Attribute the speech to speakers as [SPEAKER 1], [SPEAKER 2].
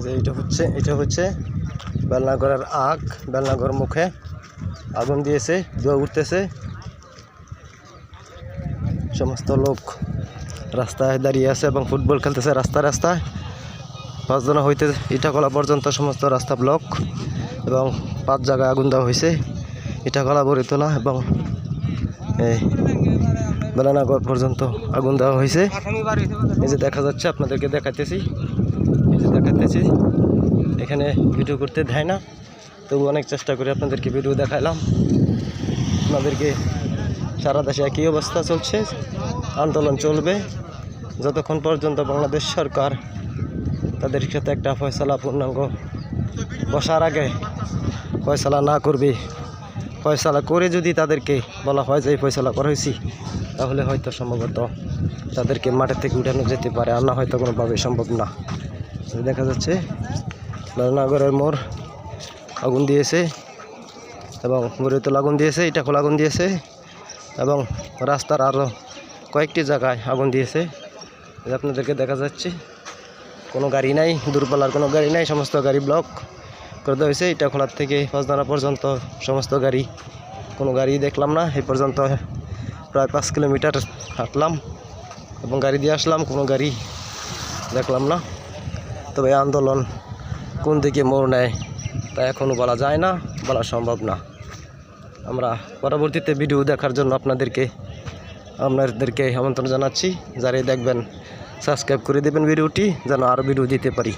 [SPEAKER 1] যে এটা হচ্ছে বেলনাগড়ের আগ। বেলনাগড় মুখে আগুন দিয়েছে, ধোঁয়া উঠতেছে। সমস্ত লোক রাস্তায় দাঁড়িয়ে আছে এবং ফুটবল খেলতেছে রাস্তায়। 5 জন হইতে ইটাখোলা পর্যন্ত সমস্ত রাস্তা ব্লক এবং 5 জায়গায় আগুন দেওয়া হয়েছে। ইটাখোলা, বরিতলা এবং এই বেলনাগড় পর্যন্ত আগুন দেওয়া হয়েছে। এই যে দেখা যাচ্ছে, আপনাদেরকে দেখাতেছি। এখানে ভিডিও করতে দেয় না, তবু অনেক চেষ্টা করে আপনাদেরকে ভিডিও দেখাইলাম। আপনাদেরকে সারা দেশে একই অবস্থা চলছে, আন্দোলন চলবে যতক্ষণ পর্যন্ত বাংলাদেশ সরকার তাদের সাথে একটা ফয়সালা পূর্ণাঙ্গ বসার আগে ফয়সালা না করবে। ফয়সালা করে যদি তাদেরকে বলা হয় যে ফয়সালা করা হয়েছি, তাহলে হয়তো সম্ভবত তাদেরকে মাঠের থেকে উঠানো যেতে পারে, আর না হয়তো কোনোভাবে সম্ভব না। দেখা যাচ্ছে বেলনাগড়ের মোড় আগুন দিয়েছে এবং বরিতলা আগুন দিয়েছে, ইটাখোলা আগুন দিয়েছে এবং রাস্তার আরও কয়েকটি জায়গায় আগুন দিয়েছে। আপনাদেরকে দেখা যাচ্ছে কোনো গাড়ি নাই, দূরপাল্লার কোনো গাড়ি নাই, সমস্ত গাড়ি ব্লক করে দেওয়া হয়েছে। ইটাখোলার থেকে পাঁচদানা পর্যন্ত সমস্ত গাড়ি, কোনো গাড়ি দেখলাম না। এই পর্যন্ত প্রায় 5 কিলোমিটার হাঁটলাম এবং গাড়ি দিয়ে আসলাম, কোনো গাড়ি দেখলাম না। তবে আন্দোলন কোন দিকে মোড় নেয় তা এখনও বলা যায় না, বলা সম্ভব না। আমরা পরবর্তীতে ভিডিও দেখার জন্য আপনাদেরকে আমন্ত্রণ জানাচ্ছি। যারাই দেখবেন সাবস্ক্রাইব করে দেবেন ভিডিওটি, যেন আরও ভিডিও দিতে পারি।